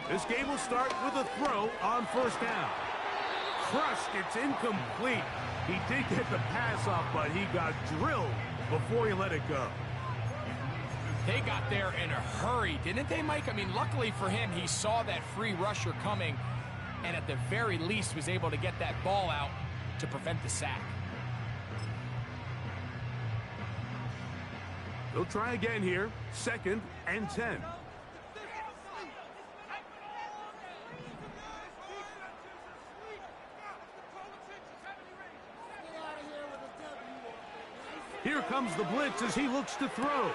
This game will start with a throw on first down. Crushed, it's incomplete. He did get the pass off, but he got drilled before he let it go. They got there in a hurry, didn't they, Mike? I mean, luckily for him, he saw that free rusher coming, and at the very least was able to get that ball out to prevent the sack. They'll try again here, 2nd and 10. Here comes the blitz as he looks to throw.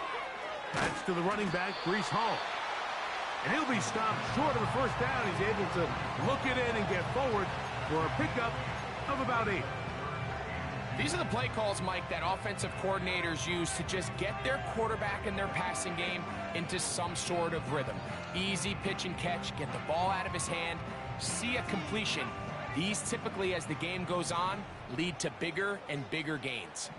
That's to the running back, Breece Hall. And he'll be stopped short of the first down. He's able to look it in and get forward for a pickup of about 8. These are the play calls, Mike, that offensive coordinators use to just get their quarterback and their passing game into some sort of rhythm. Easy pitch and catch, get the ball out of his hand, see a completion. These typically, as the game goes on, lead to bigger and bigger gains.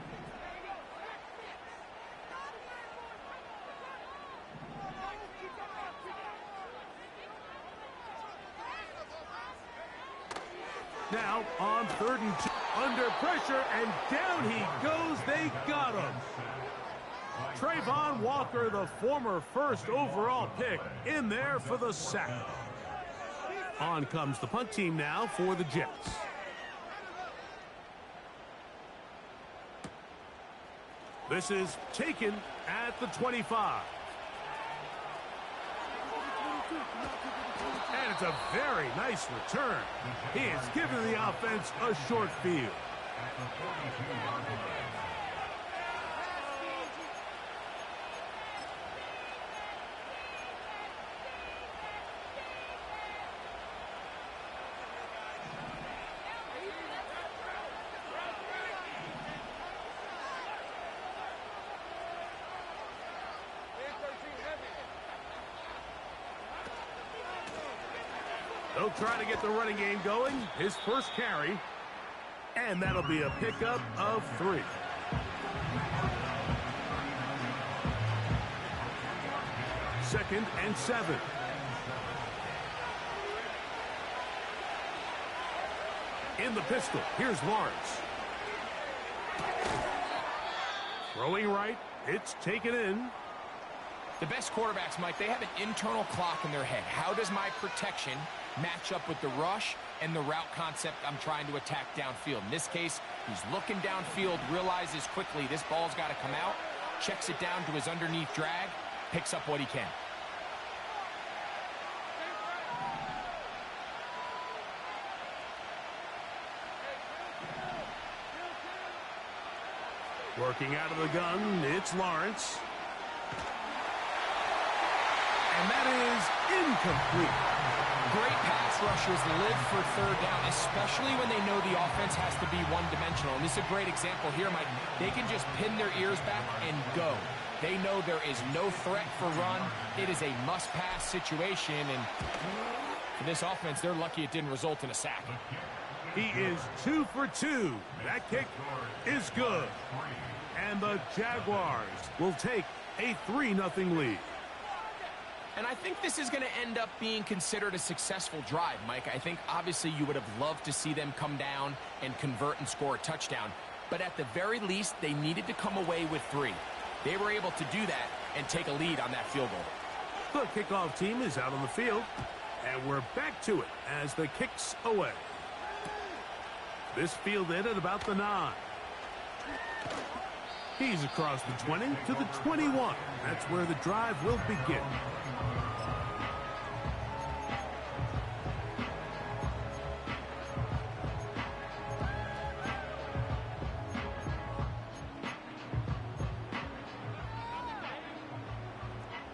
Now on 3rd and 2, under pressure, and down he goes. They got him. Trayvon Walker, the former 1st overall pick, in there for the sack. On comes the punt team now for the Jets. This is taken at the 25. And it's a very nice return. He has given the offense a short field. They'll try to get the running game going. His first carry. And that'll be a pickup of 3. Second and 7. In the pistol, here's Lawrence. Throwing right, it's taken in. The best quarterbacks, Mike, they have an internal clock in their head. How does my protection match up with the rush and the route concept I'm trying to attack downfield? In this case, he's looking downfield, realizes quickly this ball's got to come out, checks it down to his underneath drag, picks up what he can. Working out of the gun, it's Lawrence. And that is incomplete. Great pass rushers live for 3rd down, especially when they know the offense has to be one-dimensional. And this is a great example here, Mike. They can just pin their ears back and go. They know there is no threat for run. It is a must-pass situation. And for this offense, they're lucky it didn't result in a sack. He is 2 for 2. That kick is good. And the Jaguars will take a 3-0 lead. And I think this is going to end up being considered a successful drive, Mike. I think obviously you would have loved to see them come down and convert and score a touchdown. But at the very least, they needed to come away with 3. They were able to do that and take a lead on that field goal. The kickoff team is out on the field. And we're back to it as the kick's away. This fielded at about the 9. He's across the 20 to the 21. That's where the drive will begin.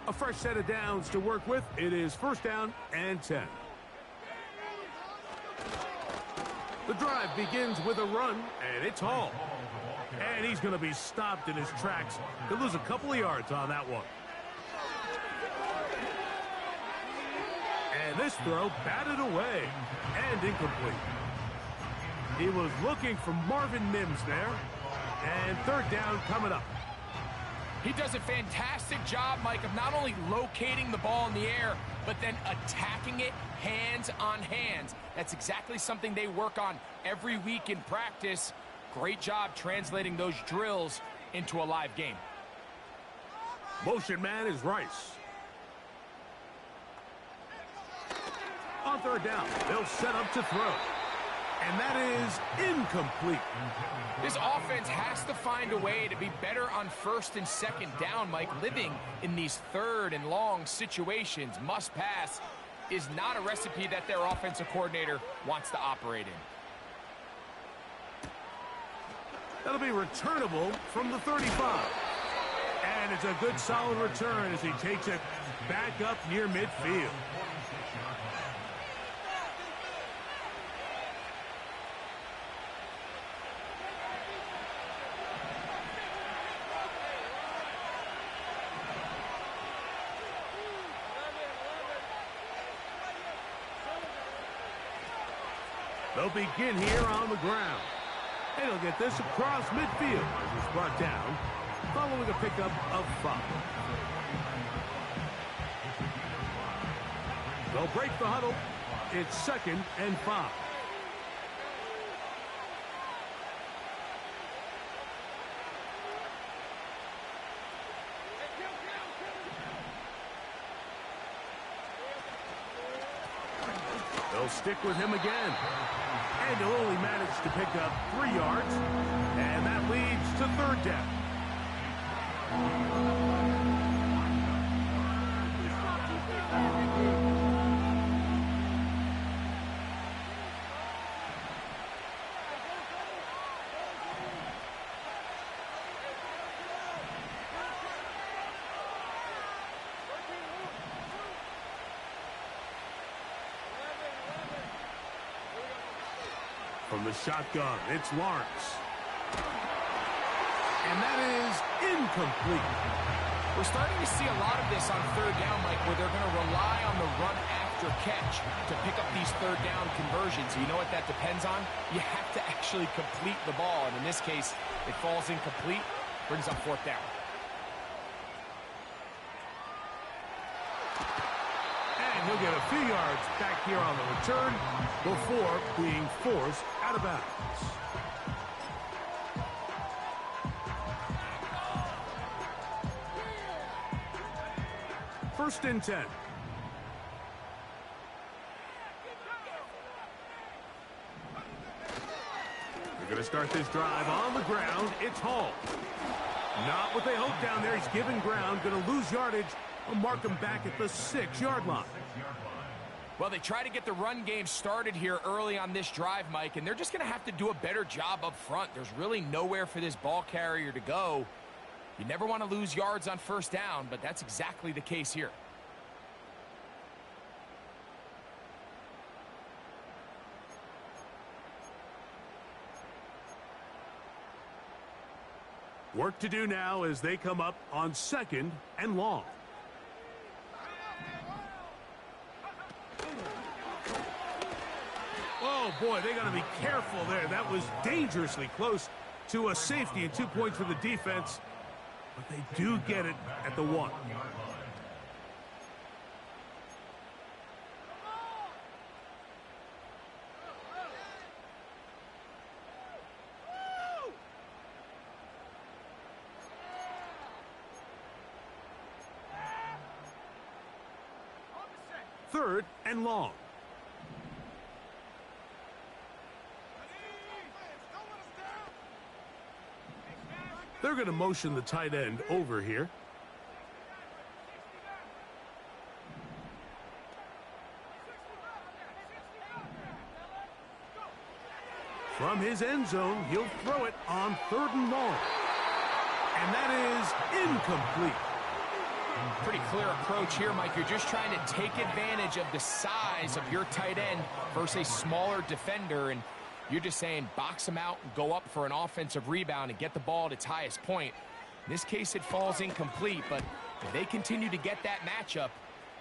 A fresh set of downs to work with. It is 1st down and 10. The drive begins with a run, and it's Hall. And he's going to be stopped in his tracks. He'll lose a couple of yards on that one. And this throw batted away and incomplete. He was looking for Marvin Mims there. And 3rd down coming up. He does a fantastic job, Mike, of not only locating the ball in the air, but then attacking it hands on hands. That's exactly something they work on every week in practice. Great job translating those drills into a live game. Motion man is Rice. On third down, they'll set up to throw. And that is incomplete. This offense has to find a way to be better on first and second down, Mike. Living in these third and long situations, must pass, is not a recipe that their offensive coordinator wants to operate in. That'll be returnable from the 35. And it's a good solid return as he takes it back up near midfield. They'll begin here on the ground. And he'll get this across midfield as he's brought down, following a pickup of 5. They'll break the huddle. It's 2nd and 5. They'll stick with him again. And he'll only manage to pick up 3 yards. And that leads to 3rd down. From the shotgun, it's Lawrence. And that is incomplete. We're starting to see a lot of this on 3rd down, Mike, where they're going to rely on the run after catch to pick up these 3rd down conversions. You know what that depends on? You have to actually complete the ball. And in this case, it falls incomplete, brings up 4th down. He'll get a few yards back here on the return before being forced out of bounds. First and 10. They're going to start this drive on the ground. It's Hall. Not what they hoped down there. He's given ground, going to lose yardage. We'll mark him back at the 6-yard line. Well, they try to get the run game started here early on this drive, Mike, and they're just going to have to do a better job up front. There's really nowhere for this ball carrier to go. You never want to lose yards on 1st down, but that's exactly the case here. Work to do now as they come up on 2nd and long. Oh, boy, they got to be careful there. That was dangerously close to a safety and 2 points for the defense. But they do get it at the 1. Third and long. They're going to motion the tight end over here. From his end zone, he'll throw it on 3rd and long. And that is incomplete. Pretty clear approach here, Mike. You're just trying to take advantage of the size of your tight end versus a smaller defender, and you're just saying box him out and go up for an offensive rebound and get the ball at its highest point. In this case, it falls incomplete, but if they continue to get that matchup,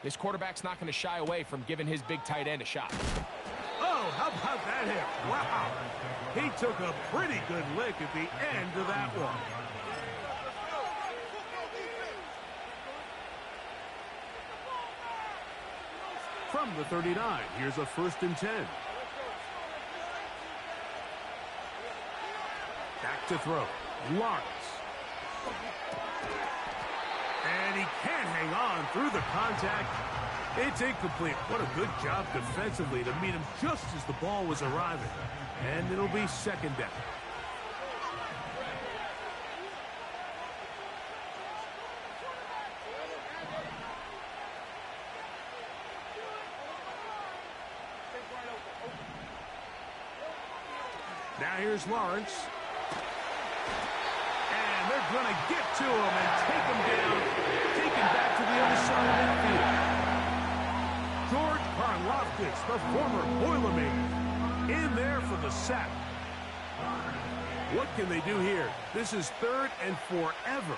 this quarterback's not going to shy away from giving his big tight end a shot. Oh, how about that hit? Wow. He took a pretty good lick at the end of that one. from the 39. Here's a 1st and 10. Back to throw. Lawrence. And he can't hang on through the contact. It's incomplete. What a good job defensively to meet him just as the ball was arriving. And it'll be 2nd down. Now here's Lawrence. And they're going to get to him and take him down. Taken back to the other side of the field. George Karlaftis, the former Boilermaker, in there for the sack. What can they do here? This is 3rd and forever.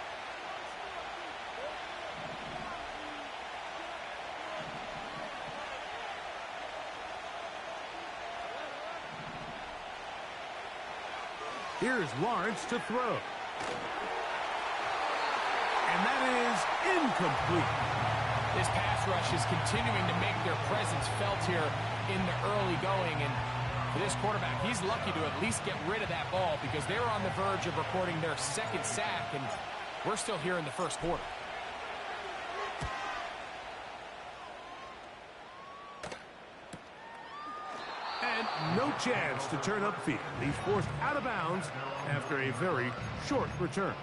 Here's Lawrence to throw. And that is incomplete. This pass rush is continuing to make their presence felt here in the early going. And for this quarterback, he's lucky to at least get rid of that ball because they were on the verge of recording their 2nd sack, and we're still here in the 1st quarter. No chance to turn upfield. He's forced out of bounds after a very short return.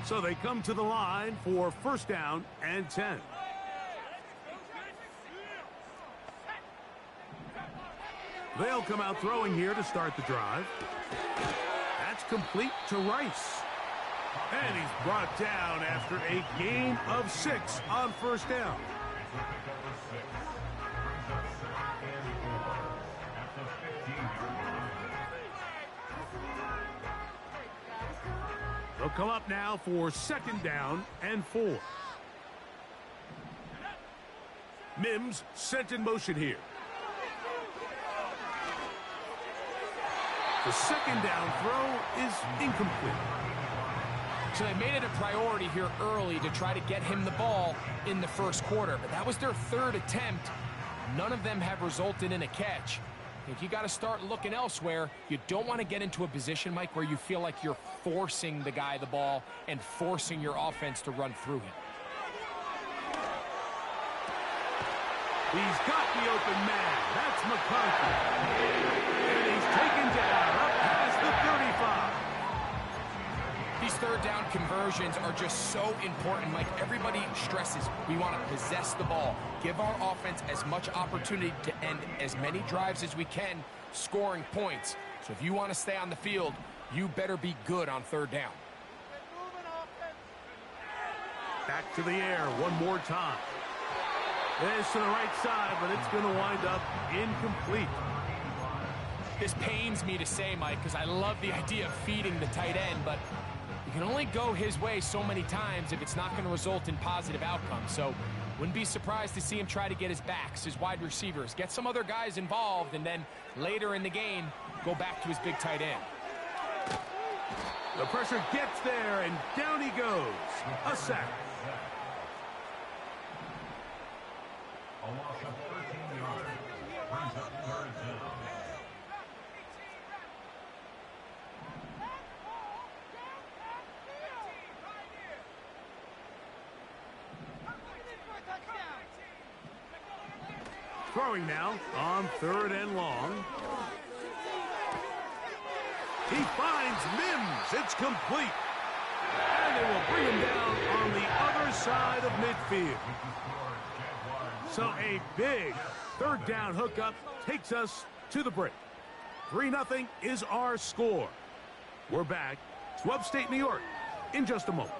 So they come to the line for 1st down and 10. They'll come out throwing here to start the drive. Complete to Rice. And he's brought down after a gain of 6 on 1st down. They'll come up now for 2nd down and 4. Mims sent in motion here. The 2nd down throw is incomplete. So they made it a priority here early to try to get him the ball in the 1st quarter. But that was their 3rd attempt. None of them have resulted in a catch. I think you got to start looking elsewhere. You don't want to get into a position, Mike, where you feel like you're forcing the guy the ball and forcing your offense to run through him. He's got the open man. That's McCarthy. And he's taken down up past the 35. These 3rd down conversions are just so important. Like everybody stresses, we want to possess the ball. Give our offense as much opportunity to end as many drives as we can, scoring points. So if you want to stay on the field, you better be good on 3rd down. Back to the air one more time. This to the right side, but it's going to wind up incomplete. This pains me to say, Mike, because I love the idea of feeding the tight end, but you can only go his way so many times if it's not going to result in positive outcomes. So wouldn't be surprised to see him try to get his backs, his wide receivers, get some other guys involved, and then later in the game, go back to his big tight end. The pressure gets there, and down he goes. A sack. A loss of 13 yards. Brings up 3rd down. Throwing now on 3rd and long. He finds Mims. It's complete. And they will bring him down on the other side of midfield. So a big 3rd down hookup takes us to the break. 3-0 is our score. We're back to upstate New York in just a moment.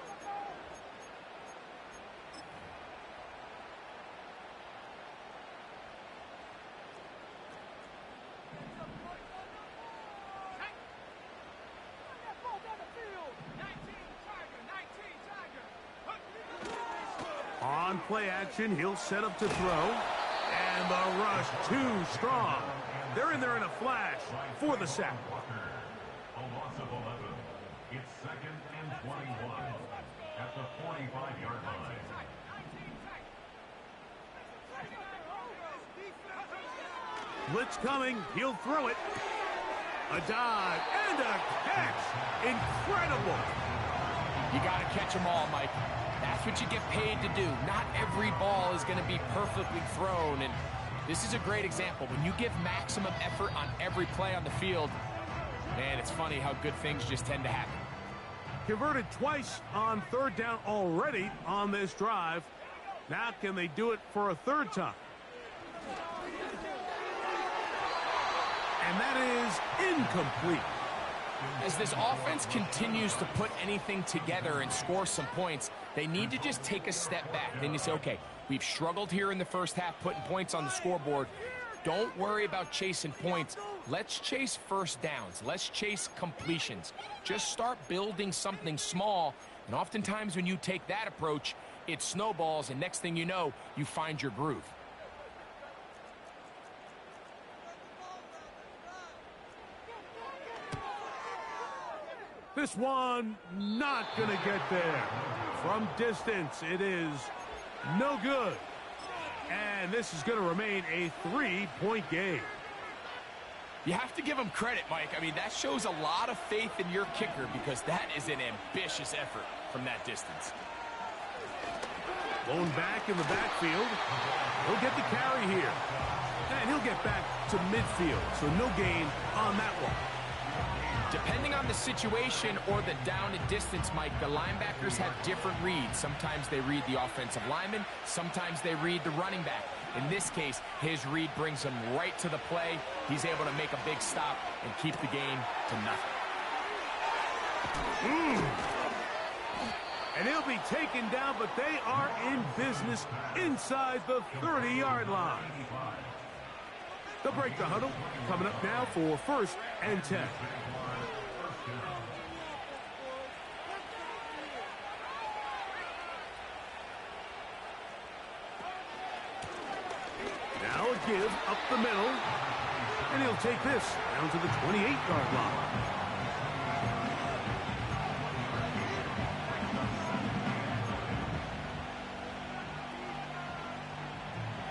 On play action, he'll set up to throw. And the rush too strong. They're in there in a flash for the sack. A loss of 11. It's 2nd and 21 at the 45-yard line. Blitz coming. He'll throw it. A dive and a catch. Incredible. You got to catch them all, Mike. That's what you get paid to do. Not every ball is going to be perfectly thrown, and this is a great example. When you give maximum effort on every play on the field, man, it's funny how good things just tend to happen. Converted twice on 3rd down already on this drive. Now can they do it for a 3rd time? And that is incomplete. As this offense continues to put anything together and score some points, they need to just take a step back. Then you say, okay, we've struggled here in the first half putting points on the scoreboard. Don't worry about chasing points. Let's chase first downs. Let's chase completions. Just start building something small. And oftentimes when you take that approach, it snowballs, and next thing you know, you find your groove. This one not going to get there. From distance, it is no good. And this is going to remain a 3-point game. You have to give him credit, Mike. I mean, that shows a lot of faith in your kicker, because that is an ambitious effort from that distance. Blown back in the backfield. He'll get the carry here. And he'll get back to midfield, so no gain on that one. Depending on the situation or the down and distance, Mike, the linebackers have different reads. Sometimes they read the offensive lineman. Sometimes they read the running back. In this case, his read brings him right to the play. He's able to make a big stop and keep the game to nothing. And he'll be taken down, but they are in business inside the 30-yard line. They'll break the huddle. Coming up now for 1st and 10. Now a give up the middle. And he'll take this down to the 28-yard line.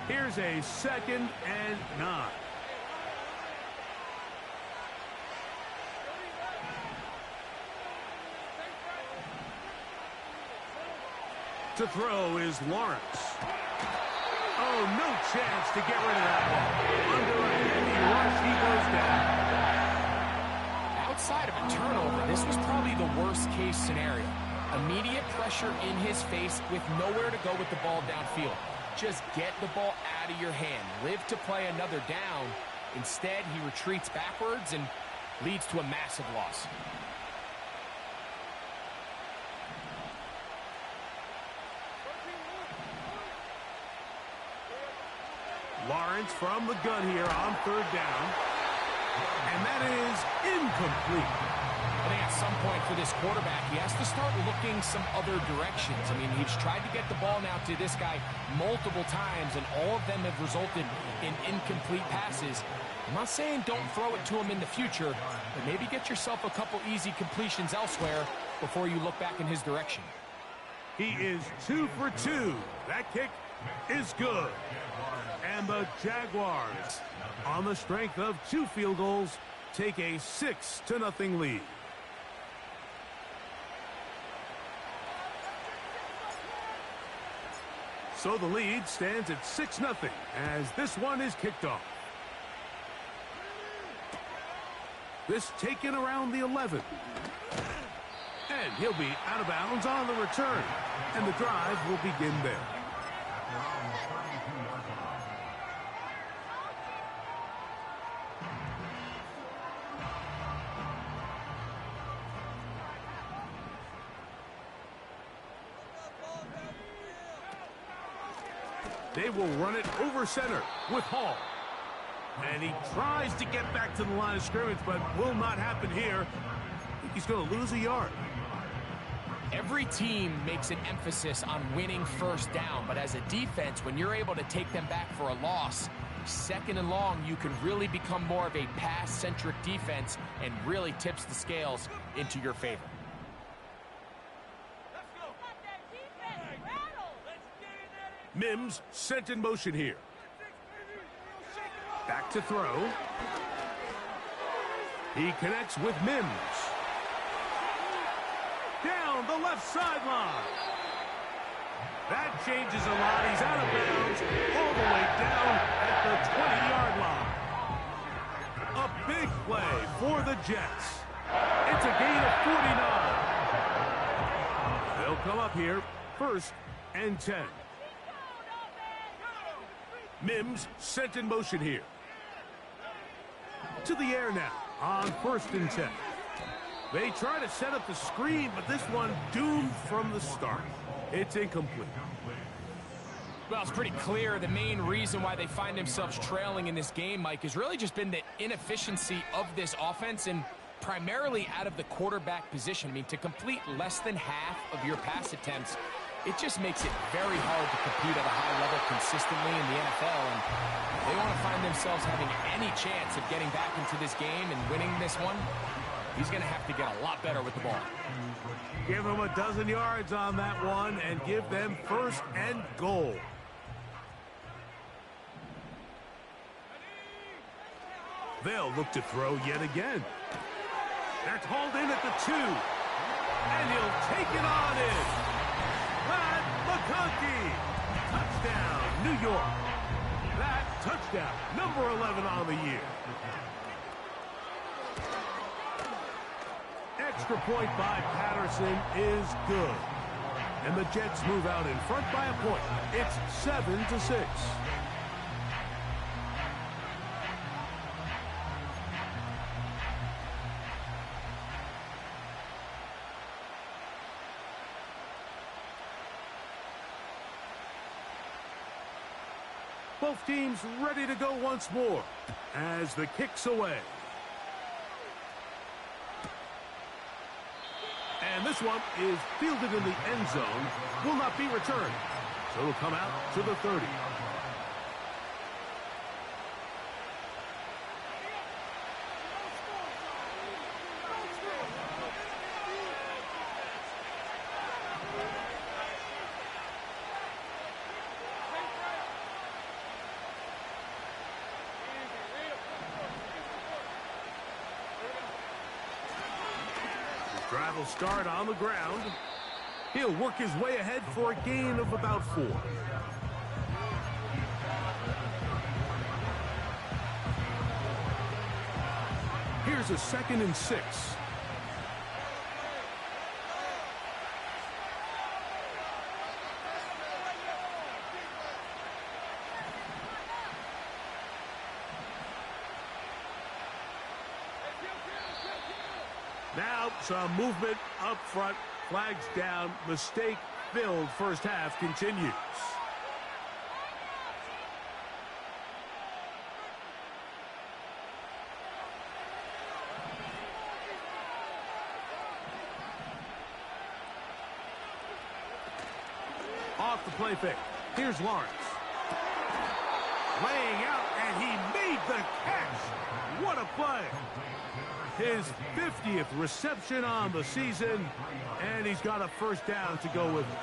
Here's a 2nd and 9. To throw is Lawrence. Oh, no chance to get rid of that ball. Under a heavy rush, he goes down. Outside of a turnover, this was probably the worst-case scenario. Immediate pressure in his face with nowhere to go with the ball downfield. Just get the ball out of your hand. Live to play another down. Instead, he retreats backwards and leads to a massive loss. Lawrence from the gun here on 3rd down. And that is incomplete. I think at some point for this quarterback, he has to start looking some other directions. I mean, he's tried to get the ball now to this guy multiple times, and all of them have resulted in incomplete passes. I'm not saying don't throw it to him in the future, but maybe get yourself a couple easy completions elsewhere before you look back in his direction. He is 2 for 2. That kick is good. And the Jaguars, on the strength of 2 field goals, take a 6-0 lead. So the lead stands at 6-0 as this one is kicked off. This taken around the 11. And he'll be out of bounds on the return. And the drive will begin there. They will run it over center with Hall. And he tries to get back to the line of scrimmage, but will not happen here. I think he's going to lose a yard. Every team makes an emphasis on winning first down, but as a defense, when you're able to take them back for a loss, second and long, you can really become more of a pass-centric defense and really tips the scales into your favor. Mims sent in motion here. Back to throw. He connects with Mims. Down the left sideline. That changes a lot. He's out of bounds all the way down at the 20-yard line. A big play for the Jets. It's a gain of 49. They'll come up here, 1st and 10. Mims sent in motion here. To the air now on 1st and 10. They try to set up the screen, but this one doomed from the start. It's incomplete. Well, it's pretty clear the main reason why they find themselves trailing in this game, Mike, has really just been the inefficiency of this offense and primarily out of the quarterback position. I mean, to complete less than half of your pass attempts, it just makes it very hard to compete at a high level consistently in the NFL, and they want to find themselves having any chance of getting back into this game and winning this one. He's going to have to get a lot better with the ball. Give him a dozen yards on that one and give them 1st and goal. They'll look to throw yet again. That's hauled in at the 2. And he'll take it on in. Pat McConkey. Touchdown, New York. That touchdown, number 11 on the year. Extra point by Patterson is good. And the Jets move out in front by a point. It's 7-6. Both teams ready to go once more as the kick's away. And this one is fielded in the end zone. Will not be returned. So it'll come out to the 30. Drive will start on the ground. He'll work his way ahead for a gain of about 4. Here's a 2nd and 6. Now some movement up front. Flags down. Mistake-filled first half continues. Off the play fake. Here's Lawrence. Laying out, and he made the catch. What a play. His 50th reception on the season, and he's got a first down to go with it.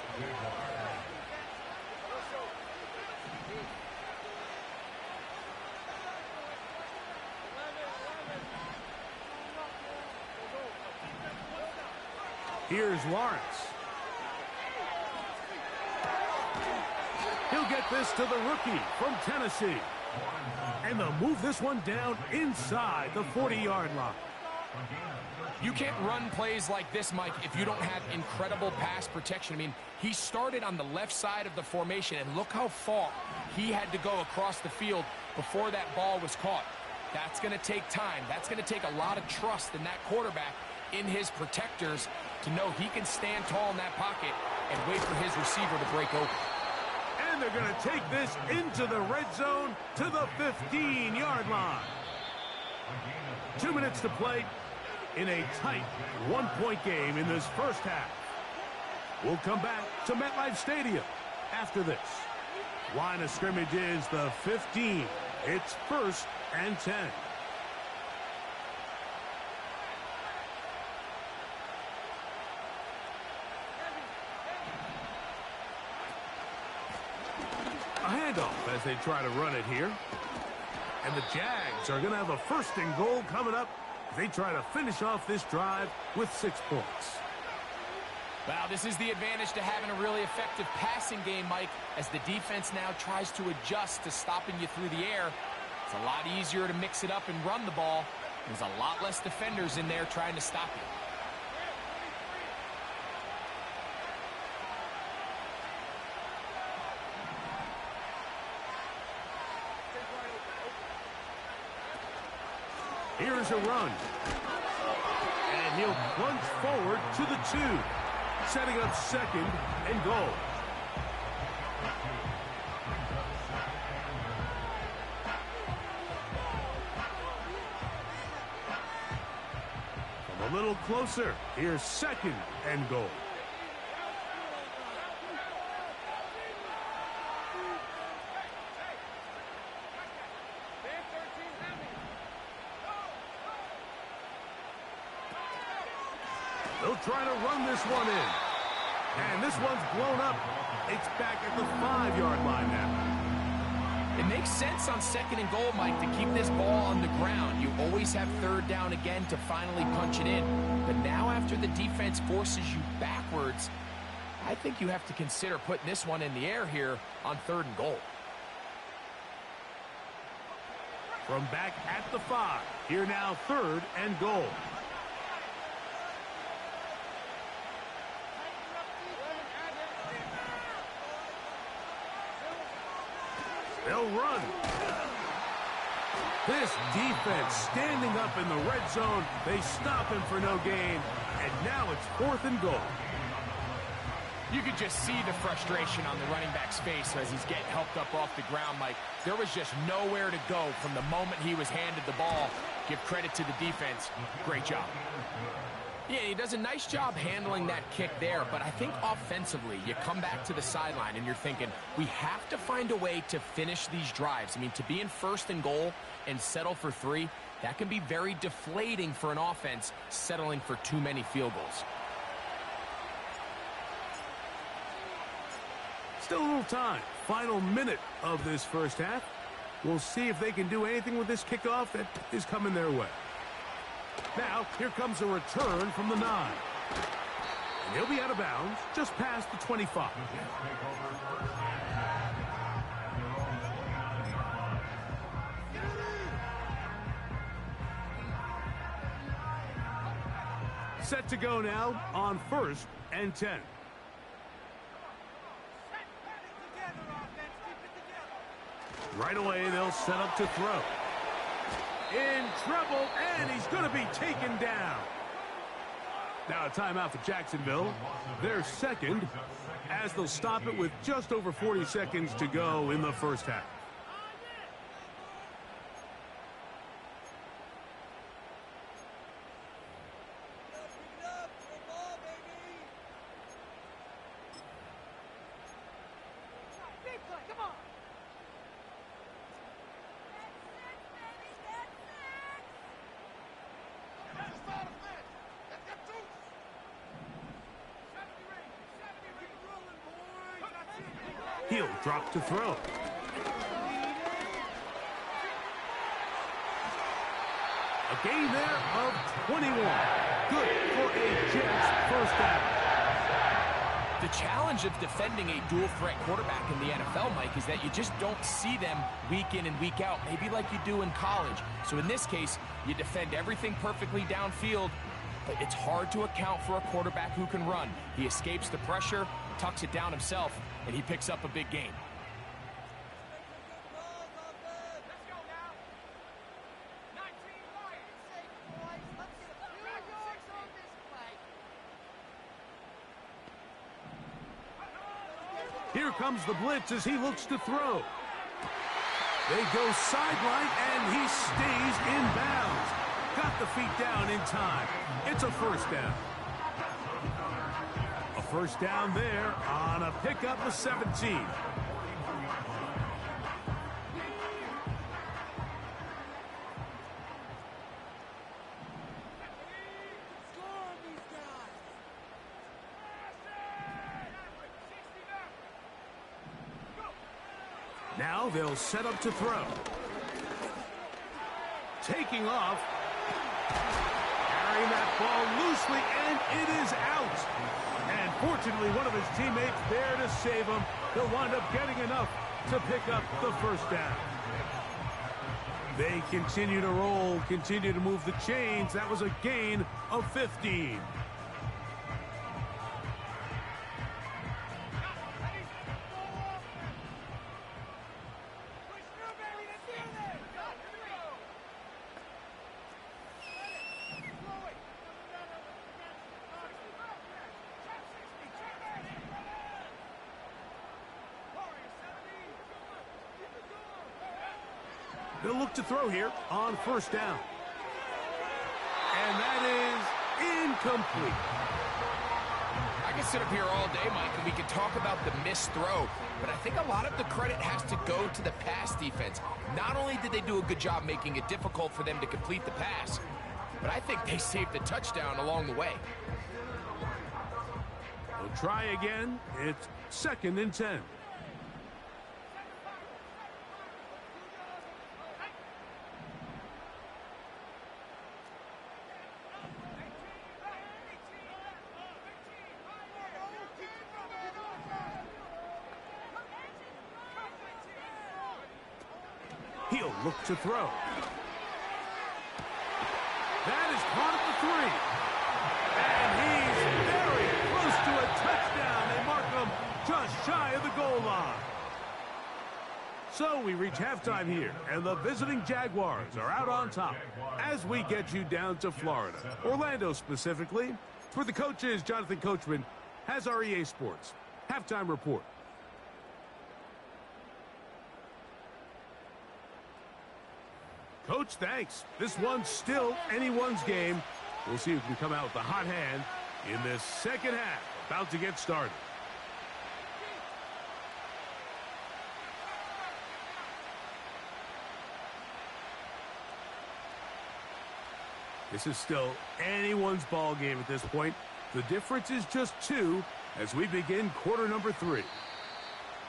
Here's Lawrence. He'll get this to the rookie from Tennessee. And they'll move this one down inside the 40-yard line. You can't run plays like this, Mike, if you don't have incredible pass protection. I mean, he started on the left side of the formation, and look how far he had to go across the field before that ball was caught. That's going to take time. That's going to take a lot of trust in that quarterback, in his protectors, to know he can stand tall in that pocket and wait for his receiver to break open. And they're going to take this into the red zone to the 15-yard line. 2 minutes to play in a tight one-point game in this first half. We'll come back to MetLife Stadium after this. Line of scrimmage is the 15. It's 1st and 10. A handoff as they try to run it here. And the Jags are going to have a 1st and goal coming up. They try to finish off this drive with 6 points. Wow, this is the advantage to having a really effective passing game, Mike, as the defense now tries to adjust to stopping you through the air. It's a lot easier to mix it up and run the ball. There's a lot less defenders in there trying to stop you. Here's a run. And he'll plunge forward to the 2. Setting up 2nd and goal. From a little closer. Here's 2nd and goal. They'll try to run this one in. And this one's blown up. It's back at the 5-yard line now. It makes sense on 2nd and goal, Mike, to keep this ball on the ground. You always have 3rd down again to finally punch it in. But now after the defense forces you backwards, I think you have to consider putting this one in the air here on 3rd and goal. From back at the 5, here now 3rd and goal. They'll run. This defense standing up in the red zone. They stop him for no gain. And now it's 4th and goal. You could just see the frustration on the running back's face as he's getting helped up off the ground, Mike. There was just nowhere to go from the moment he was handed the ball. Give credit to the defense. Great job. Yeah, he does a nice job handling that kick there, but I think offensively, you come back to the sideline and you're thinking, we have to find a way to finish these drives. I mean, to be in 1st and goal and settle for 3, that can be very deflating for an offense settling for too many field goals. Still a little time. Final minute of this 1st half. We'll see if they can do anything with this kickoff that is coming their way. Now, here comes a return from the 9. And he'll be out of bounds just past the 25. Set to go now on 1st and 10. Right away, they'll set up to throw. In trouble, and he's going to be taken down. Now a timeout for Jacksonville. Their 2nd, as they'll stop it with just over 40 seconds to go in the 1st half. He'll drop to throw. A gain there of 21. Good for a Jets 1st down. The challenge of defending a dual-threat quarterback in the NFL, Mike, is that you just don't see them week in and week out, maybe like you do in college. So in this case, you defend everything perfectly downfield, but it's hard to account for a quarterback who can run. He escapes the pressure, tucks it down himself, and he picks up a big gain. Here comes the blitz as he looks to throw. They go sideline, and he stays in bounds. Got the feet down in time. It's a 1st down. A 1st down there on a pickup of 17. Now they'll set up to throw. Taking off. Carrying that ball loosely, and it is out. And fortunately, one of his teammates there to save him. He'll wind up getting enough to pick up the first down. They continue to roll, continue to move the chains. That was a gain of 15. They'll look to throw here on first down. And that is incomplete. I can sit up here all day, Mike, and we can talk about the missed throw, but I think a lot of the credit has to go to the pass defense. Not only did they do a good job making it difficult for them to complete the pass, but I think they saved a touchdown along the way. They'll try again. It's 2nd and 10. He'll look to throw. That is caught at the 3. And he's very close to a touchdown. They mark him just shy of the goal line. So we reach halftime here, and the visiting Jaguars are out on top as we get you down to Florida, Orlando specifically. For the coaches, Jonathan Coachman has our EA Sports halftime report. Coach, thanks. This one's still anyone's game. We'll see who can come out with the hot hand in this second half. About to get started. This is still anyone's ball game at this point. The difference is just 2 as we begin quarter number 3.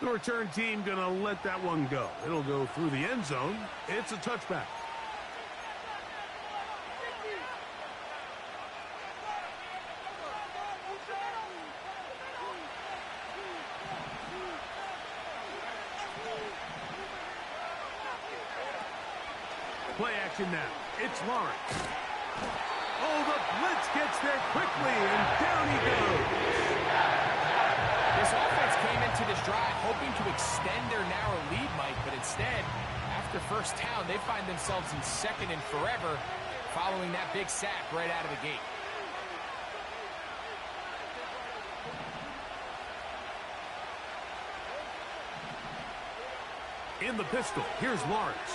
The return team gonna let that one go. It'll go through the end zone. It's a touchback. Play action now. It's Lawrence. Oh, the blitz gets there quickly, and down he goes. This offense came into this drive hoping to extend their narrow lead, Mike, but instead, after first down, they find themselves in 2nd and forever following that big sack right out of the gate. In the pistol, here's Lawrence.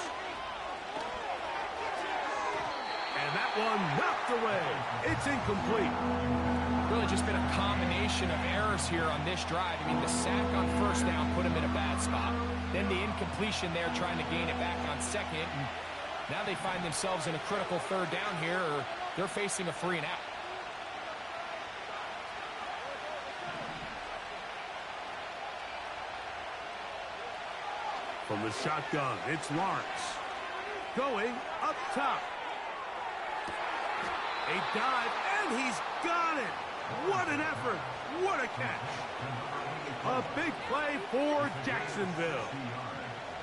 And that one knocked away. It's incomplete. Really just been a combination of errors here on this drive. I mean, the sack on first down put him in a bad spot. Then the incompletion there trying to gain it back on 2nd. And now they find themselves in a critical 3rd down here, or they're facing a 3 and out. From the shotgun, it's Lawrence. Going up top. A dive, and he's got it. What an effort. What a catch. A big play for Jacksonville.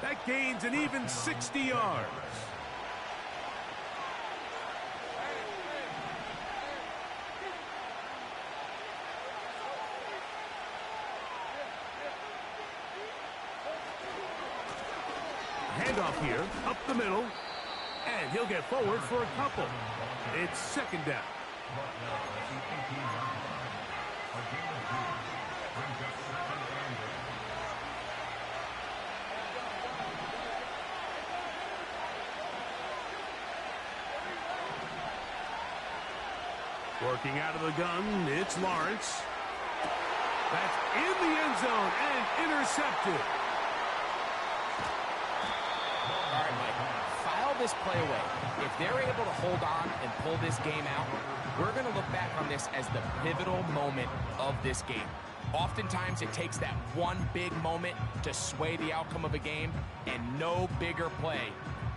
That gains an even 60 yards. Handoff here, up the middle, and he'll get forward for a couple. It's 2nd down. Working out of the gun, it's Lawrence. That's in the end zone and intercepted. All right, Mike, file this play away. If they're able to hold on and pull this game out, we're going to look back on this as the pivotal moment of this game. Oftentimes, it takes that one big moment to sway the outcome of a game, and no bigger play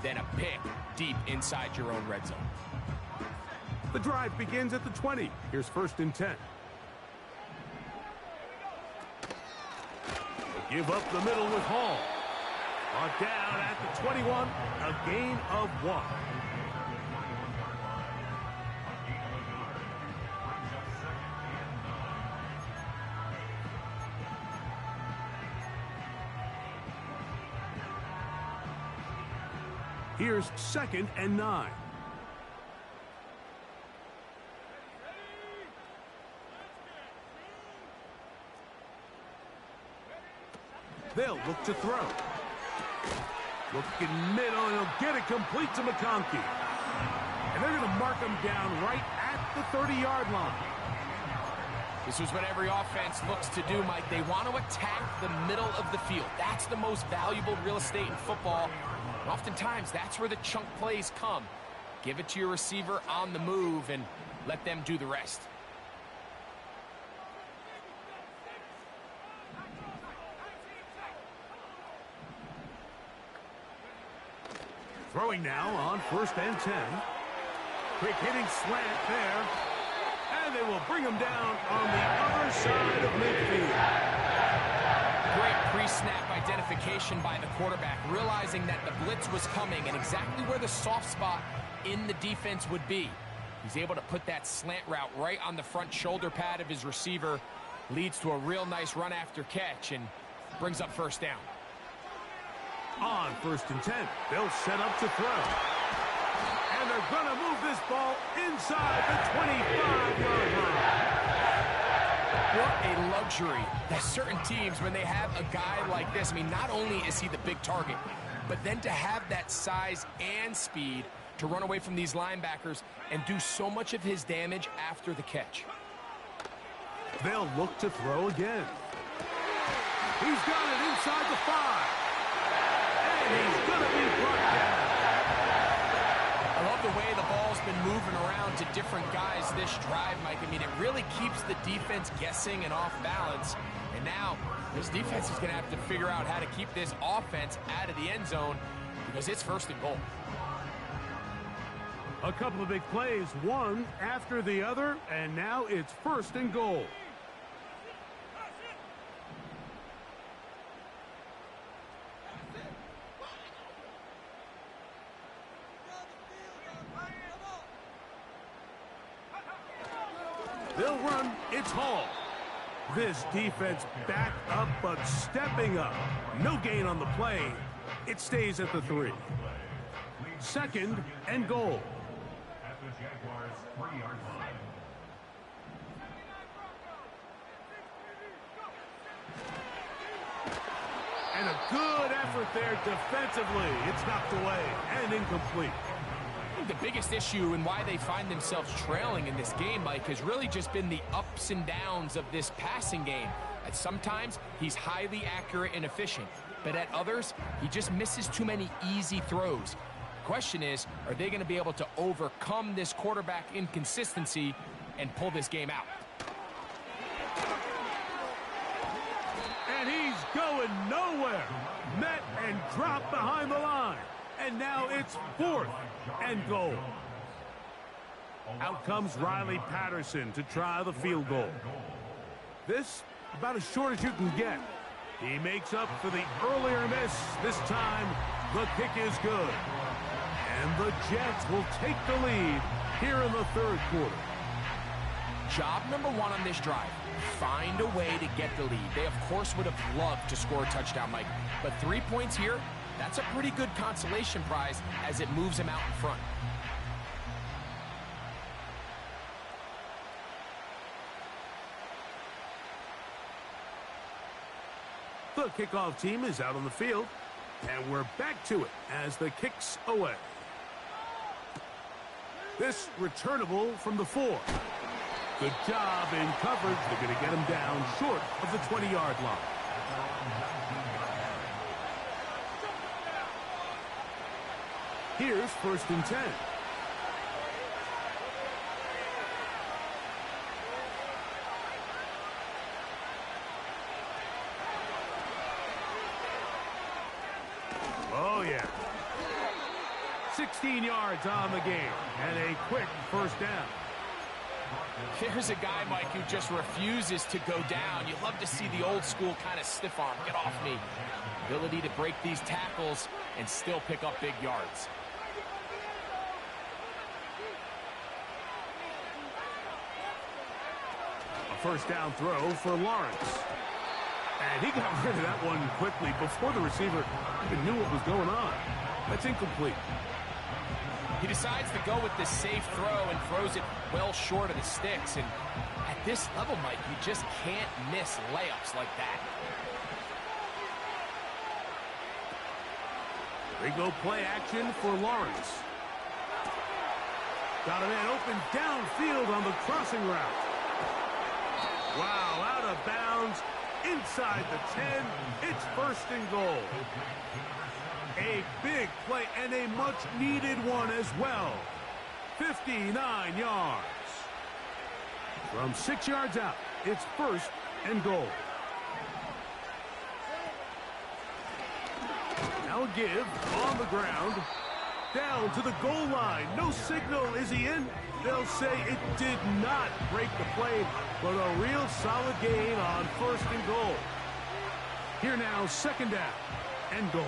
than a pick deep inside your own red zone. The drive begins at the 20. Here's 1st and 10. They give up the middle with Hall. Brought down at the 21, a gain of 1. Here's 2nd and 9. They'll look to throw. Looking middle, and he'll get it complete to McConkey. And they're going to mark him down right at the 30-yard line. This is what every offense looks to do, Mike. They want to attack the middle of the field. That's the most valuable real estate in football. And oftentimes, that's where the chunk plays come. Give it to your receiver on the move and let them do the rest. Throwing now on 1st and 10. Quick hitting slant there. And they will bring him down on the other side of midfield. Great pre-snap identification by the quarterback, realizing that the blitz was coming and exactly where the soft spot in the defense would be. He's able to put that slant route right on the front shoulder pad of his receiver. Leads to a real nice run after catch and brings up 1st down. On 1st and 10, they'll set up to throw. And they're going to move this ball inside the 25-yard line. What a luxury that certain teams, when they have a guy like this, I mean, not only is he the big target, but then to have that size and speed to run away from these linebackers and do so much of his damage after the catch. They'll look to throw again. He's got it inside the 5. He's going to be brought down. I love the way the ball's been moving around to different guys this drive, Mike. I mean, it really keeps the defense guessing and off balance. And now, this defense is going to have to figure out how to keep this offense out of the end zone because it's 1st and goal. A couple of big plays, one after the other, and now it's 1st and goal. They'll run. It's Hall. This defense back up, but stepping up. No gain on the play. It stays at the 3. 2nd and goal. At the Jaguars' 3-yard line. And a good effort there defensively. It's knocked away and incomplete. The biggest issue and why they find themselves trailing in this game, Mike, has really just been the ups and downs of this passing game. At sometimes, he's highly accurate and efficient, but at others, he just misses too many easy throws. The question is, are they going to be able to overcome this quarterback inconsistency and pull this game out? And he's going nowhere. Met and dropped behind the line. And now it's 4th and goal. Out comes Riley Patterson to try the field goal. This, about as short as you can get. He makes up for the earlier miss. This time, the kick is good. And the Jets will take the lead here in the 3rd quarter. Job number 1 on this drive, find a way to get the lead. They, of course, would have loved to score a touchdown, Mike. But 3 points here, that's a pretty good consolation prize as it moves him out in front. The kickoff team is out on the field, and we're back to it as the kick's away. This returnable from the 4. Good job in coverage. They're going to get him down short of the 20-yard line. Here's 1st and 10. 16 yards on the game, and a quick first down. There's a guy, Mike, who just refuses to go down. You love to see the old school kind of stiff arm. Get off me. Ability to break these tackles and still pick up big yards. A first down throw for Lawrence. And he got rid of that one quickly before the receiver even knew what was going on. That's incomplete. He decides to go with this safe throw and throws it well short of the sticks. And at this level, Mike, you just can't miss layups like that. They go play action for Lawrence. Got a man open downfield on the crossing route. Wow, out of bounds, inside the 10. It's first and goal. A big play and a much-needed one as well. 59 yards. From 6 yards out, it's first and goal. Now a give on the ground. Down to the goal line. No signal. Is he in? They'll say it did not break the play, but a real solid gain on first and goal. Here now, second down and goal.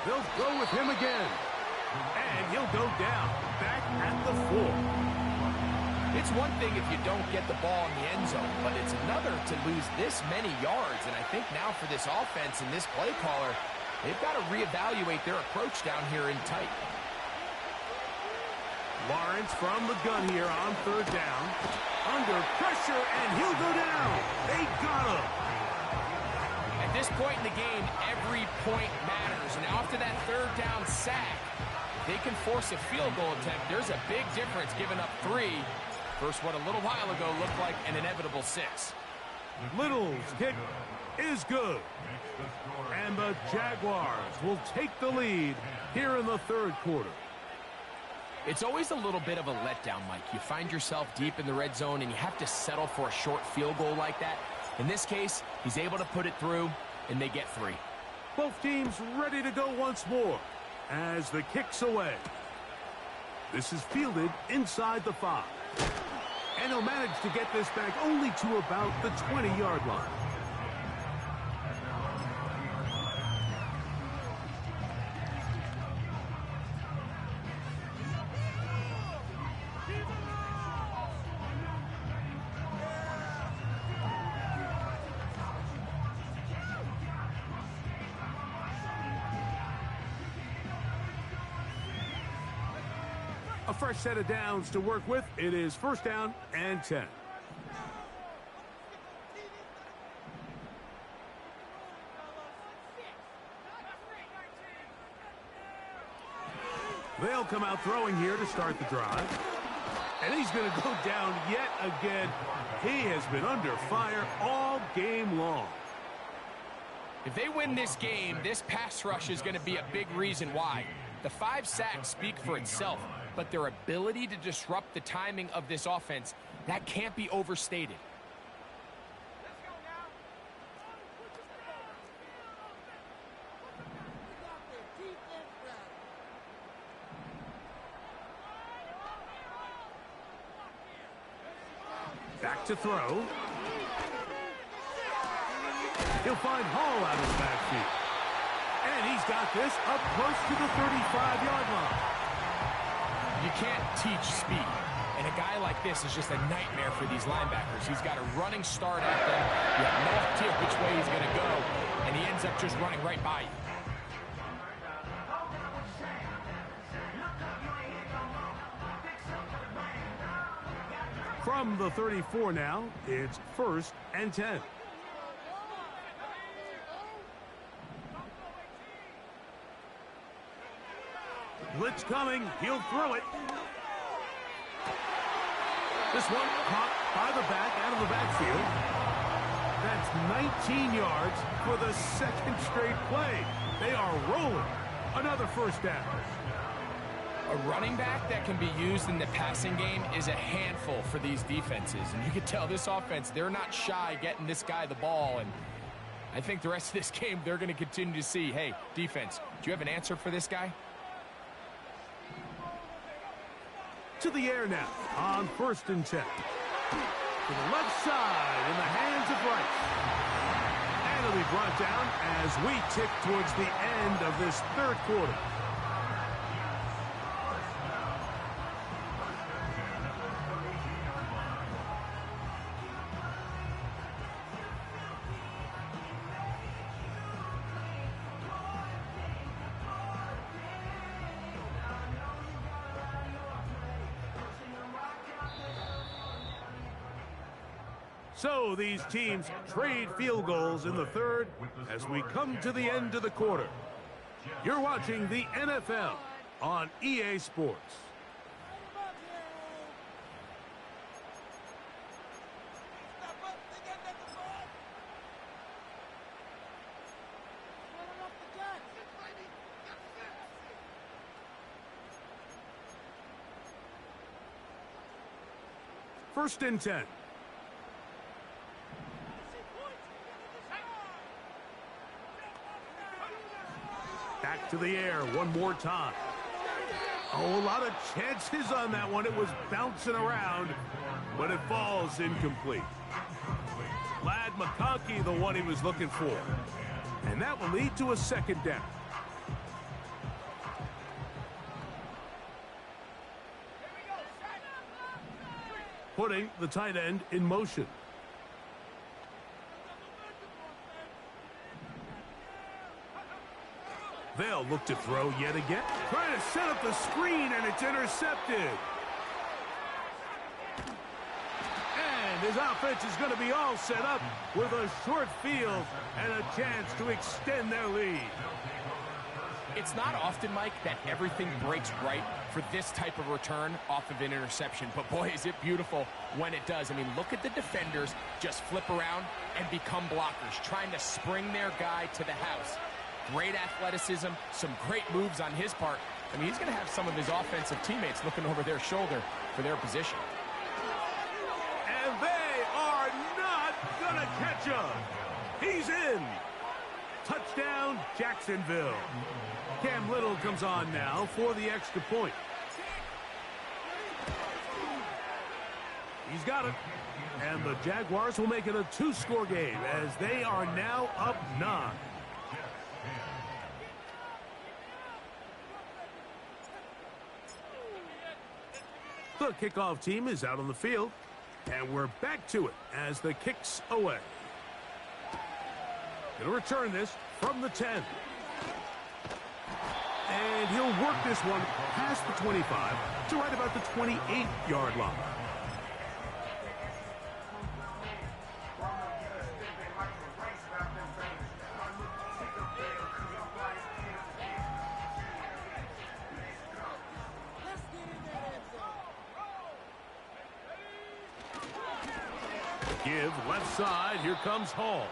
They'll go with him again. And he'll go down, back at the 4. It's one thing if you don't get the ball in the end zone, but it's another to lose this many yards. And I think now for this offense and this play caller, they've got to reevaluate their approach down here in tight. Lawrence from the gun here on third down. Under pressure, and he'll go down. They got him. At this point in the game, every point matters. And after that third down sack, if they can force a field goal attempt, there's a big difference giving up 3 versus what a little while ago looked like an inevitable 6. Little's kick is good. And the Jaguars will take the lead here in the third quarter. It's always a little bit of a letdown, Mike. You find yourself deep in the red zone and you have to settle for a short field goal like that. In this case, he's able to put it through, and they get 3. Both teams ready to go once more as the kick's away. This is fielded inside the 5. And he'll manage to get this back only to about the 20-yard line. A fresh set of downs to work with. It is first down and 10. They'll come out throwing here to start the drive. And he's going to go down yet again. He has been under fire all game long. If they win this game, this pass rush is going to be a big reason why. The 5 sacks speak for itself, but their ability to disrupt the timing of this offense, that can't be overstated. Back to throw. He'll find Hall out of his backfield. And he's got this up close to the 35-yard line. You can't teach speed. And a guy like this is just a nightmare for these linebackers. He's got a running start at them. You have no idea which way he's going to go. And he ends up just running right by you. From the 34 now, it's first and 10. Blitz coming. He'll throw it. This one caught by the back out of the backfield. That's 19 yards for the second straight play. They are rolling. Another first down. A running back that can be used in the passing game is a handful for these defenses. And you can tell this offense, they're not shy getting this guy the ball. And I think the rest of this game, they're going to continue to see, hey, defense, do you have an answer for this guy? To the air now on 1st and 10. To the left side in the hands of Rice. And it'll be brought down as we tick towards the end of this 3rd quarter. So these teams trade field goals in the 3rd as we come to the end of the quarter. You're watching the NFL on EA Sports. First and 10. Back to the air one more time. Oh, a lot of chances on that one. It was bouncing around, but it falls incomplete. Lad McConkey, the one he was looking for. And that will lead to a 2nd down. Putting the tight end in motion. They'll look to throw yet again. Trying to set up the screen, and it's intercepted. And his offense is going to be all set up with a short field and a chance to extend their lead. It's not often, Mike, that everything breaks right for this type of return off of an interception. But, boy, is it beautiful when it does. I mean, look at the defenders just flip around and become blockers, trying to spring their guy to the house. Great athleticism, some great moves on his part. I mean, he's going to have some of his offensive teammates looking over their shoulder for their position. And they are not going to catch him. He's in. Touchdown, Jacksonville. Cam Little comes on now for the extra point. He's got it. And the Jaguars will make it a 2-score game as they are now up 9. The kickoff team is out on the field, and we're back to it as the kick's away. He'll return this from the 10. And he'll work this one past the 25 to right about the 28-yard line. Give left side. Here comes Hall.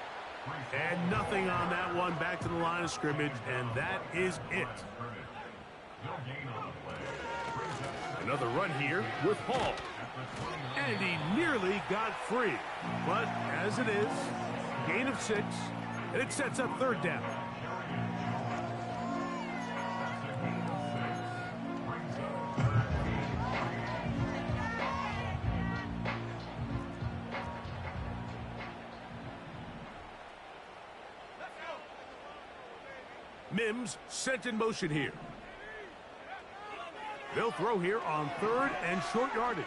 And nothing on that one. Back to the line of scrimmage, and that is it. Another run here with Hall. And he nearly got free. But as it is, gain of 6, and it sets up 3rd down. Mims sent in motion here. They'll throw here on 3rd and short yardage.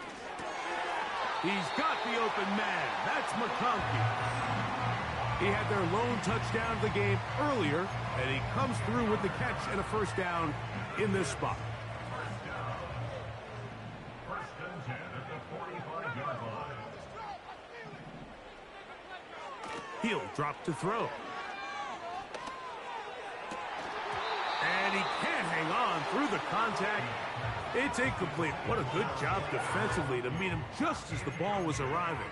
He's got the open man. That's McConkey. He had their lone touchdown of the game earlier, and he comes through with the catch and a 1st down in this spot. He'll drop to throw. And he can't hang on through the contact. It's incomplete. What a good job defensively to meet him just as the ball was arriving.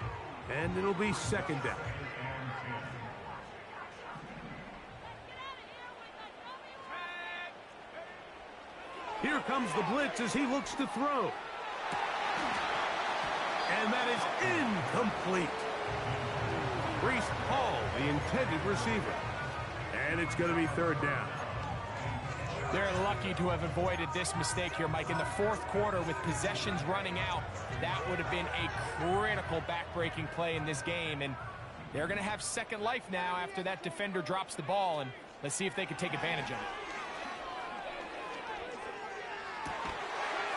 And it'll be 2nd down. Here comes the blitz as he looks to throw. And that is incomplete. Reese Hall, the intended receiver. And it's going to be third down. They're lucky to have avoided this mistake here, Mike. In the fourth quarter, with possessions running out, that would have been a critical back-breaking play in this game. And they're going to have second life now after that defender drops the ball. And let's see if they can take advantage of it.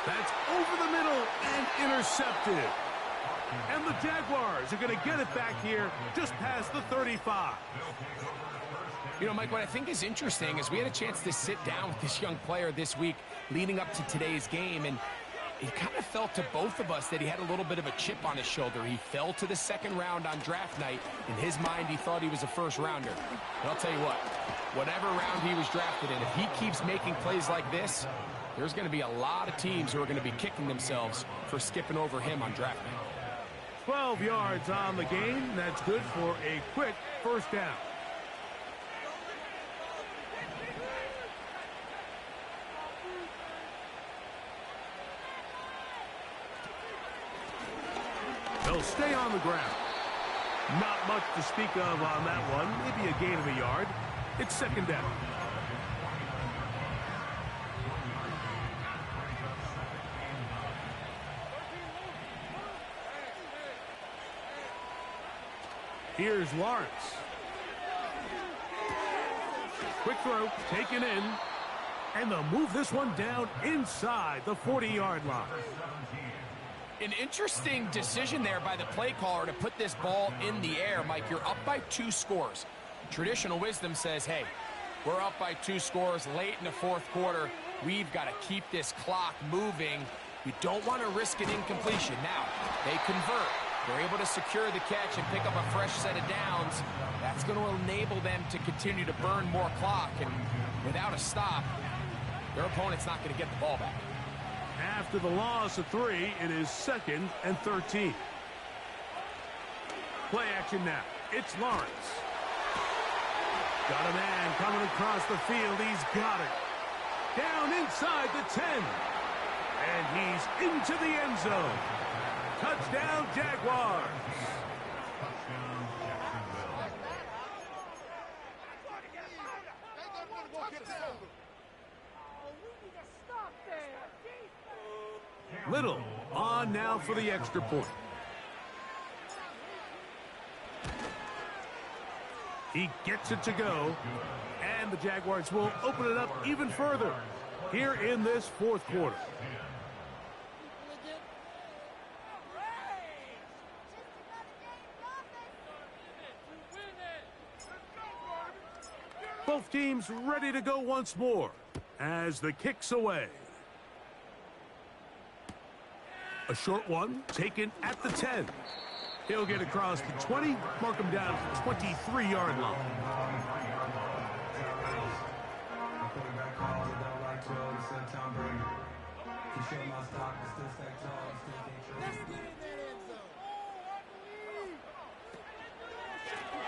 That's over the middle and intercepted. And the Jaguars are going to get it back here just past the 35. You know, Mike, what I think is interesting is we had a chance to sit down with this young player this week leading up to today's game, and it kind of felt to both of us that he had a little bit of a chip on his shoulder. He fell to the second round on draft night. In his mind, he thought he was a first-rounder. But I'll tell you what, whatever round he was drafted in, if he keeps making plays like this, there's going to be a lot of teams who are going to be kicking themselves for skipping over him on draft night. 12 yards on the game. That's good for a quick first down. They'll stay on the ground. Not much to speak of on that one. Maybe a gain of a yard. It's second down. Here's Lawrence. Quick throw, taken in. And they'll move this one down inside the 40-yard line. An interesting decision there by the play caller to put this ball in the air. Mike, you're up by 2 scores. Traditional wisdom says, hey, we're up by 2 scores late in the fourth quarter. We've got to keep this clock moving. We don't want to risk an incompletion. Now, they convert. They're able to secure the catch and pick up a fresh set of downs. That's going to enable them to continue to burn more clock. And without a stop, their opponent's not going to get the ball back. After the loss of 3, it is 2nd and 13. Play action now. It's Lawrence. Got a man coming across the field. He's got it. Down inside the 10. And he's into the end zone. Touchdown, Jaguars. Little on now for the extra point. He gets it to go, and the Jaguars will open it up even further here in this fourth quarter. Both teams ready to go once more as the kick's away. A short one taken at the 10. He'll get across the 20, mark him down at the 23-yard line.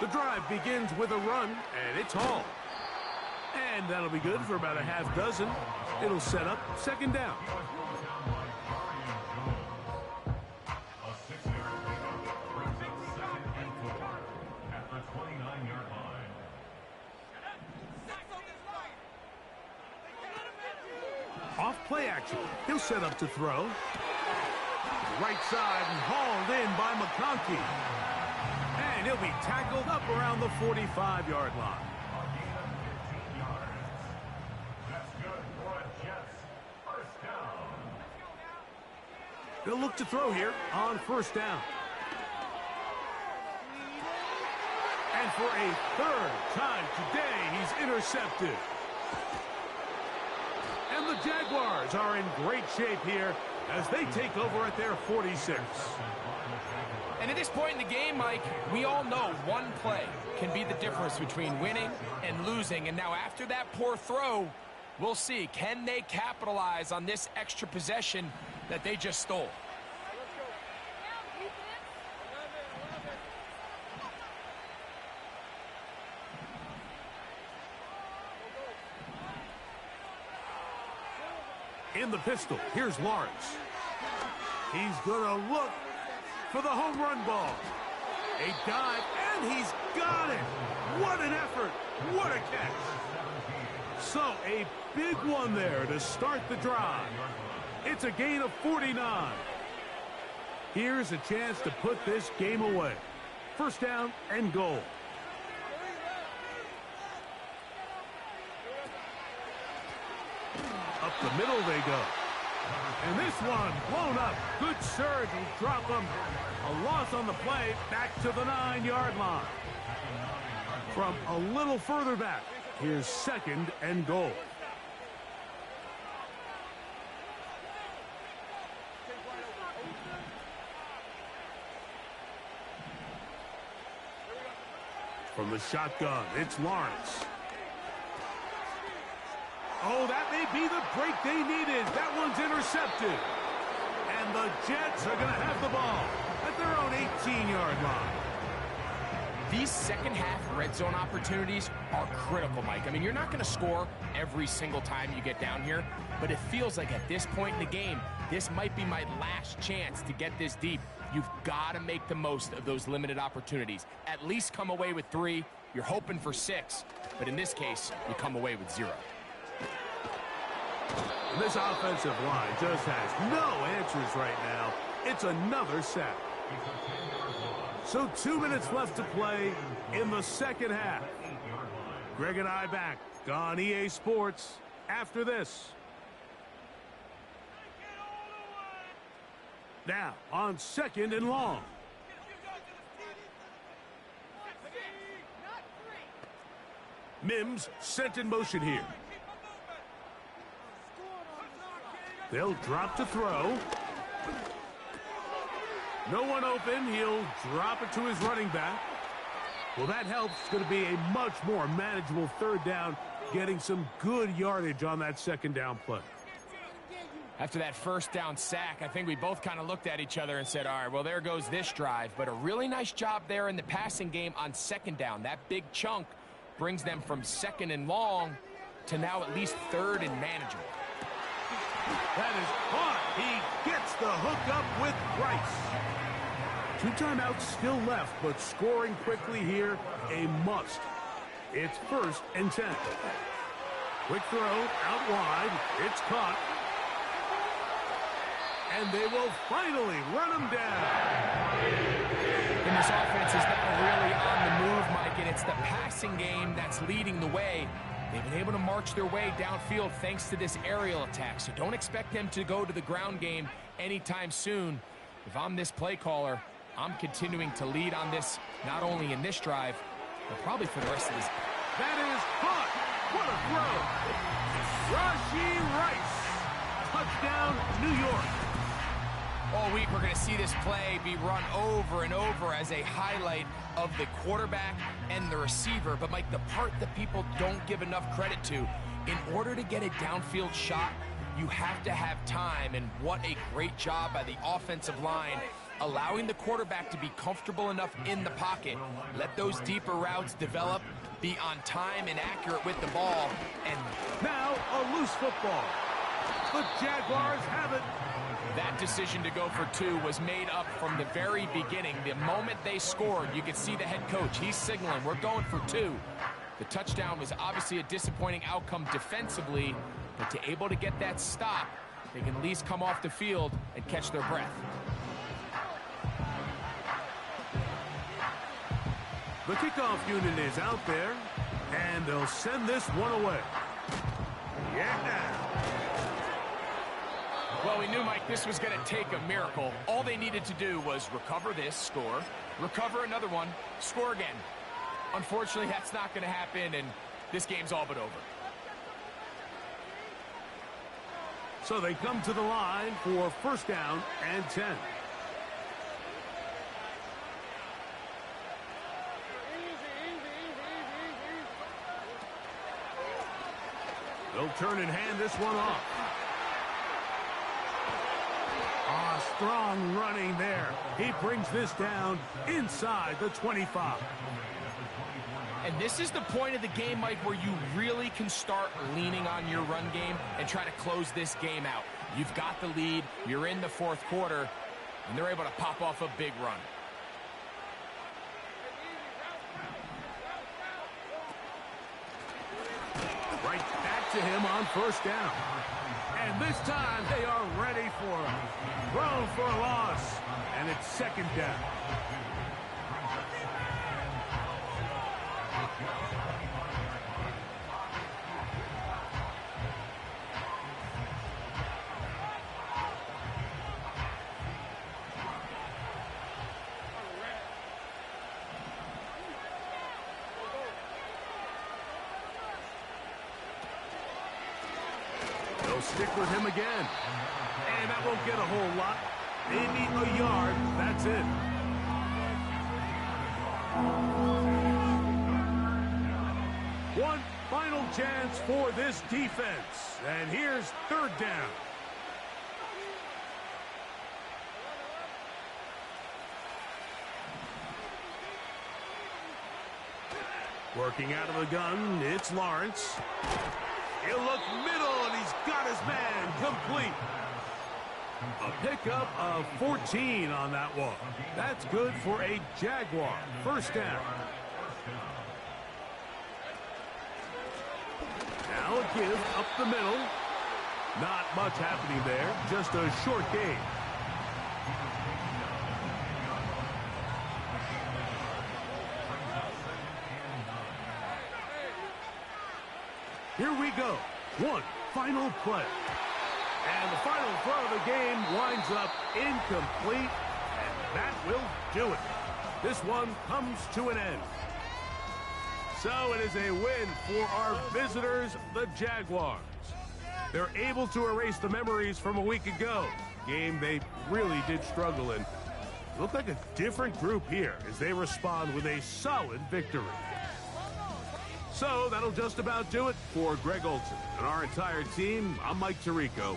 The drive begins with a run, and it's Hall. And that'll be good for about a half dozen. It'll set up second down. Off play action. He'll set up to throw. Right side and hauled in by McConkey. And he'll be tackled up around the 45-yard line. They'll look to throw here on first down. And for a third time today, he's intercepted. And the Jaguars are in great shape here as they take over at their 46. And at this point in the game, Mike, we all know one play can be the difference between winning and losing. And now after that poor throw, we'll see, can they capitalize on this extra possession that they just stole? In the pistol, here's Lawrence. He's going to look for the home run ball. A dive, and he's got it. What an effort. What a catch. So, a big one there to start the drive. It's a gain of 49. Here's a chance to put this game away. First down and goal. Up the middle they go. And this one blown up. Good surge will drop them. A loss on the play, back to the 9-yard line. From a little further back, here's second and goal. From the shotgun, it's Lawrence. Oh, that may be the break they needed. That one's intercepted. And the Jets are going to have the ball at their own 18-yard line. These second-half red zone opportunities are critical, Mike. I mean, you're not going to score every single time you get down here, but it feels like at this point in the game, this might be my last chance to get this deep. You've got to make the most of those limited opportunities. At least come away with 3. You're hoping for 6, but in this case, you come away with 0. This offensive line just has no answers right now. It's another sack. So 2 minutes left to play in the second half. Greg and I back on EA Sports after this. Now on second and long. Mims sent in motion here. They'll drop to throw. No one open. He'll drop it to his running back. Well, that helps. It's going to be a much more manageable third down, getting some good yardage on that second down play. After that first down sack, I think we both kind of looked at each other and said, all right, well, there goes this drive. But a really nice job there in the passing game on second down. That big chunk brings them from second and long to now at least third and manageable. That is caught. He gets the hook up with Rice. 2 timeouts still left, but scoring quickly here, a must. It's first and 10. Quick throw out wide. It's caught. And they will finally run him down. And this offense is now really on the move, Mike, and it's the passing game that's leading the way. They've been able to march their way downfield thanks to this aerial attack, so don't expect them to go to the ground game anytime soon. If I'm this play caller, I'm continuing to lead on this, not only in this drive, but probably for the rest of this. That is caught. What a throw. Rashee Rice. Touchdown, New York. All week, we're going to see this play be run over and over as a highlight of the quarterback and the receiver. But, Mike, the part that people don't give enough credit to, in order to get a downfield shot, you have to have time. And what a great job by the offensive line, allowing the quarterback to be comfortable enough in the pocket. Let those deeper routes develop, be on time and accurate with the ball. And now a loose football. The Jaguars have it. That decision to go for 2 was made up from the very beginning. The moment they scored, you could see the head coach. He's signaling, we're going for 2. The touchdown was obviously a disappointing outcome defensively, but to able to get that stop, they can at least come off the field and catch their breath. The kickoff unit is out there, and they'll send this one away. Yeah. Well, we knew, Mike, this was going to take a miracle. All they needed to do was recover this, score, recover another one, score again. Unfortunately, that's not going to happen, and this game's all but over. So they come to the line for first down and 10. They'll turn and hand this one off. Strong running there. He brings this down inside the 25. And this is the point of the game, Mike, where you really can start leaning on your run game and try to close this game out. You've got the lead, you're in the fourth quarter, and they're able to pop off a big run. Right back to him on first down. And this time they are ready for him. Thrown for a loss, and it's second down. They'll stick with him again. And that won't get a whole lot. Maybe a yard. That's it. One final chance for this defense. And here's third down. Working out of the gun, it's Lawrence. He'll look middle, and he's got his man complete. A pickup of 14 on that one. That's good for a Jaguar. First down. Now a give up the middle. Not much happening there. Just a short gain. Here we go. One final play. And the final throw of the game winds up incomplete. And that will do it. This one comes to an end. So it is a win for our visitors, the Jaguars. They're able to erase the memories from a week ago. Game they really did struggle in. Look like a different group here as they respond with a solid victory. So that'll just about do it for Greg Olson and our entire team. I'm Mike Tirico.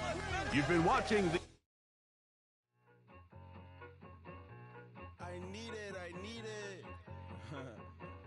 You've been watching the